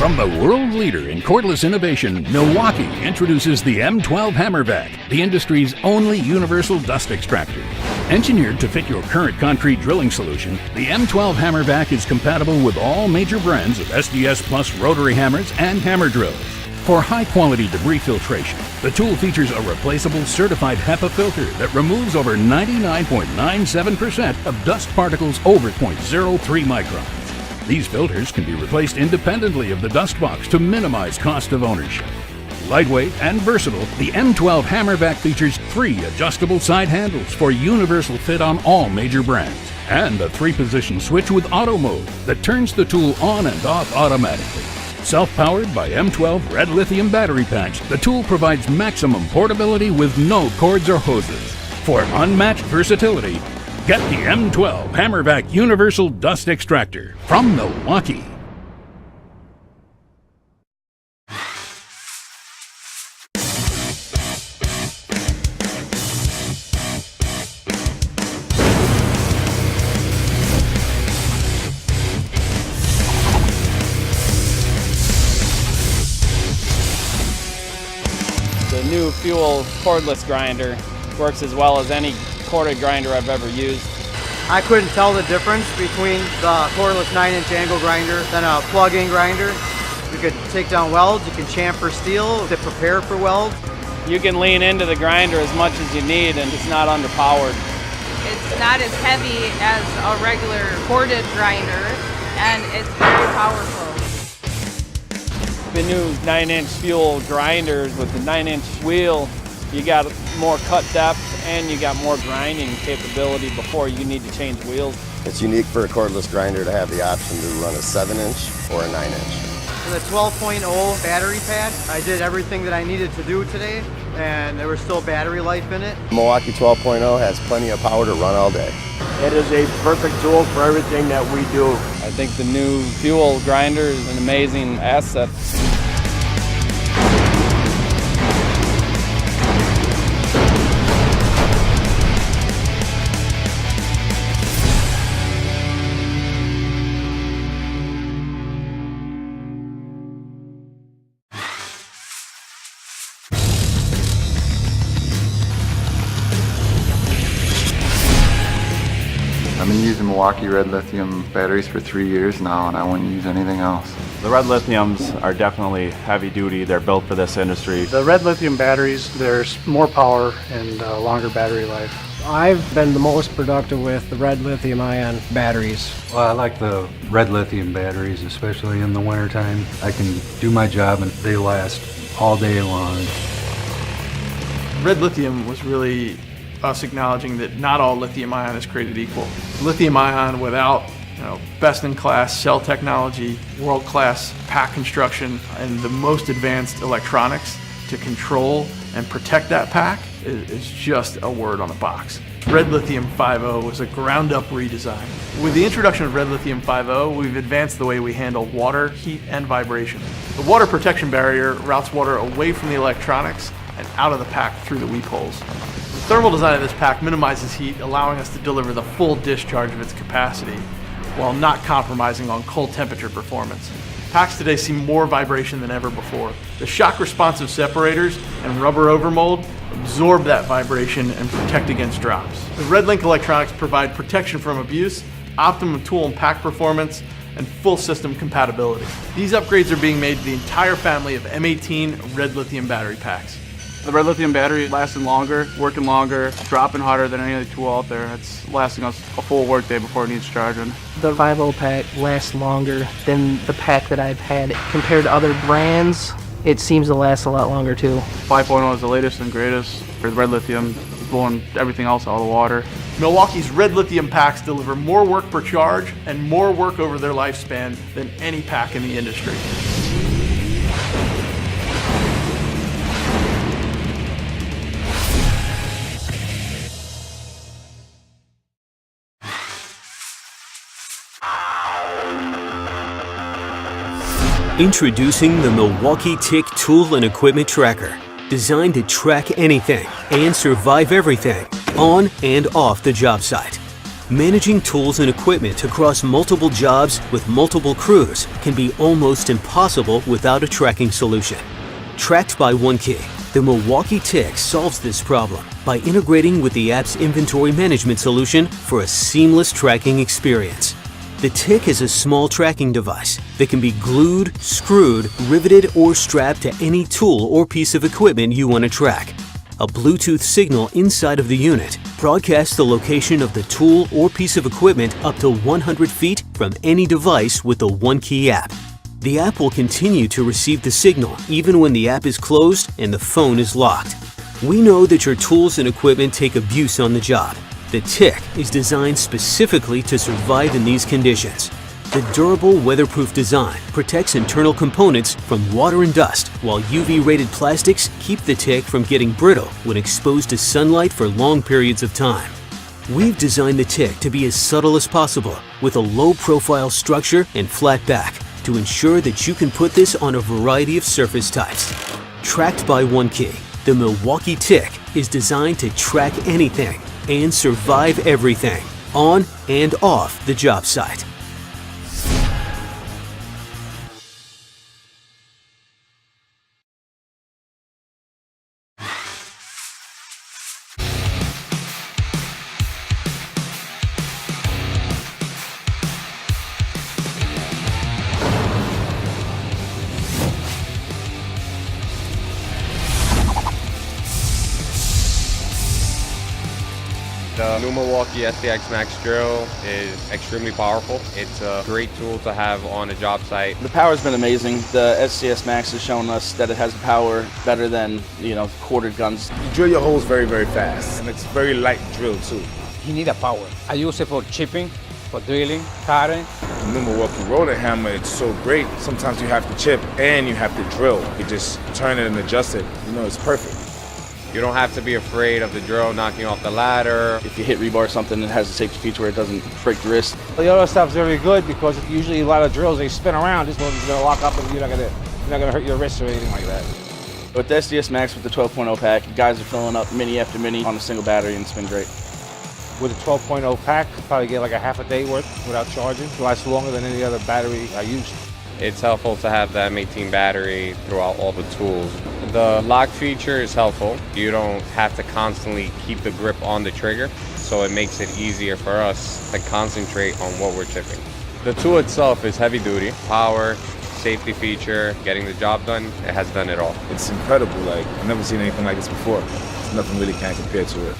From the world leader in cordless innovation, Milwaukee introduces the M12 Hammervac, the industry's only universal dust extractor. Engineered to fit your current concrete drilling solution, the M12 Hammervac is compatible with all major brands of SDS Plus rotary hammers and hammer drills. For high-quality debris filtration, the tool features a replaceable certified HEPA filter that removes over 99.97% of dust particles over 0.03 microns. These filters can be replaced independently of the dust box to minimize cost of ownership. Lightweight and versatile, the M12 Hammervac features 3 adjustable side handles for universal fit on all major brands, and a 3-position switch with auto mode that turns the tool on and off automatically. Self-powered by M12 REDLITHIUM battery packs, the tool provides maximum portability with no cords or hoses. For unmatched versatility, get the M12 Hammervac Universal Dust Extractor from Milwaukee. The new fuel cordless grinder works as well as any corded grinder I've ever used. I couldn't tell the difference between the cordless 9-inch angle grinder and a plug-in grinder. You could take down welds, you can chamfer steel to prepare for welds. You can lean into the grinder as much as you need and it's not underpowered. It's not as heavy as a regular corded grinder and it's very powerful. The new 9-inch fuel grinders with the 9-inch wheel, you got more cut depth and you got more grinding capability before you need to change wheels. It's unique for a cordless grinder to have the option to run a 7-inch or a 9-inch. The 12.0 battery pack, I did everything that I needed to do today and there was still battery life in it. Milwaukee 12.0 has plenty of power to run all day. It is a perfect tool for everything that we do. I think the new fuel grinder is an amazing asset. I've been using Milwaukee REDLITHIUM batteries for 3 years now, and I wouldn't use anything else. The REDLITHIUMs are definitely heavy duty. They're built for this industry. The REDLITHIUM batteries, there's more power and longer battery life. I've been the most productive with the REDLITHIUM ion batteries. Well, I like the REDLITHIUM batteries, especially in the wintertime. I can do my job and they last all day long. REDLITHIUM was really us acknowledging that not all lithium ion is created equal. Lithium ion without best-in-class cell technology, world-class pack construction, and the most advanced electronics to control and protect that pack is just a word on a box. REDLITHIUM 5.0 was a ground-up redesign. With the introduction of REDLITHIUM 5.0, we've advanced the way we handle water, heat, and vibration. The water protection barrier routes water away from the electronics and out of the pack through the weep holes. The thermal design of this pack minimizes heat, allowing us to deliver the full discharge of its capacity while not compromising on cold temperature performance. Packs today see more vibration than ever before. The shock responsive separators and rubber overmold absorb that vibration and protect against drops. The RedLink electronics provide protection from abuse, optimum tool and pack performance, and full system compatibility. These upgrades are being made to the entire family of M18 REDLITHIUM battery packs. The REDLITHIUM battery is lasting longer, working longer, dropping harder than any other tool out there. It's lasting us a full workday before it needs charging. The 5.0 pack lasts longer than the pack that I've had. Compared to other brands, it seems to last a lot longer too. 5.0 is the latest and greatest for REDLITHIUM, blowing everything else out of the water. Milwaukee's REDLITHIUM packs deliver more work per charge and more work over their lifespan than any pack in the industry. Introducing the Milwaukee TIC Tool and Equipment Tracker, designed to track anything and survive everything on and off the job site. Managing tools and equipment across multiple jobs with multiple crews can be almost impossible without a tracking solution. Tracked by OneKey, the Milwaukee TIC solves this problem by integrating with the app's inventory management solution for a seamless tracking experience. The TIC is a small tracking device that can be glued, screwed, riveted, or strapped to any tool or piece of equipment you want to track. A Bluetooth signal inside of the unit broadcasts the location of the tool or piece of equipment up to 100 feet from any device with the OneKey app. The app will continue to receive the signal even when the app is closed and the phone is locked. We know that your tools and equipment take abuse on the job. The TIC is designed specifically to survive in these conditions. The durable, weatherproof design protects internal components from water and dust, while UV-rated plastics keep the TIC from getting brittle when exposed to sunlight for long periods of time. We've designed the TIC to be as subtle as possible, with a low-profile structure and flat back, to ensure that you can put this on a variety of surface types. Tracked by OneKey, the Milwaukee TIC is designed to track anything and survive everything, on and off the job site. The new Milwaukee SDX Max drill is extremely powerful. It's a great tool to have on a job site. The power's been amazing. The SCS Max has shown us that it has power better than, quartered guns. You drill your holes very, very fast, and it's very light drill too. You need a power. I use it for chipping, for drilling, cutting. The new Milwaukee roller hammer, it's so great. Sometimes you have to chip and you have to drill. You just turn it and adjust it. It's perfect. You don't have to be afraid of the drill knocking off the ladder. If you hit rebar or something, it has a safety feature where it doesn't break the wrist. The other stuff's very good because usually a lot of drills, they spin around. This one's gonna lock up and you're not gonna hurt your wrist or anything like that. With the SDS Max with the 12.0 pack, guys are filling up mini after mini on a single battery and it's been great. With the 12.0 pack, probably get like a half a day worth without charging. It lasts longer than any other battery I used. It's helpful to have the M18 battery throughout all the tools. The lock feature is helpful. You don't have to constantly keep the grip on the trigger, so it makes it easier for us to concentrate on what we're chipping. The tool itself is heavy duty, power, safety feature, getting the job done. It has done it all. It's incredible. I've never seen anything like this before. Nothing really can compare to it.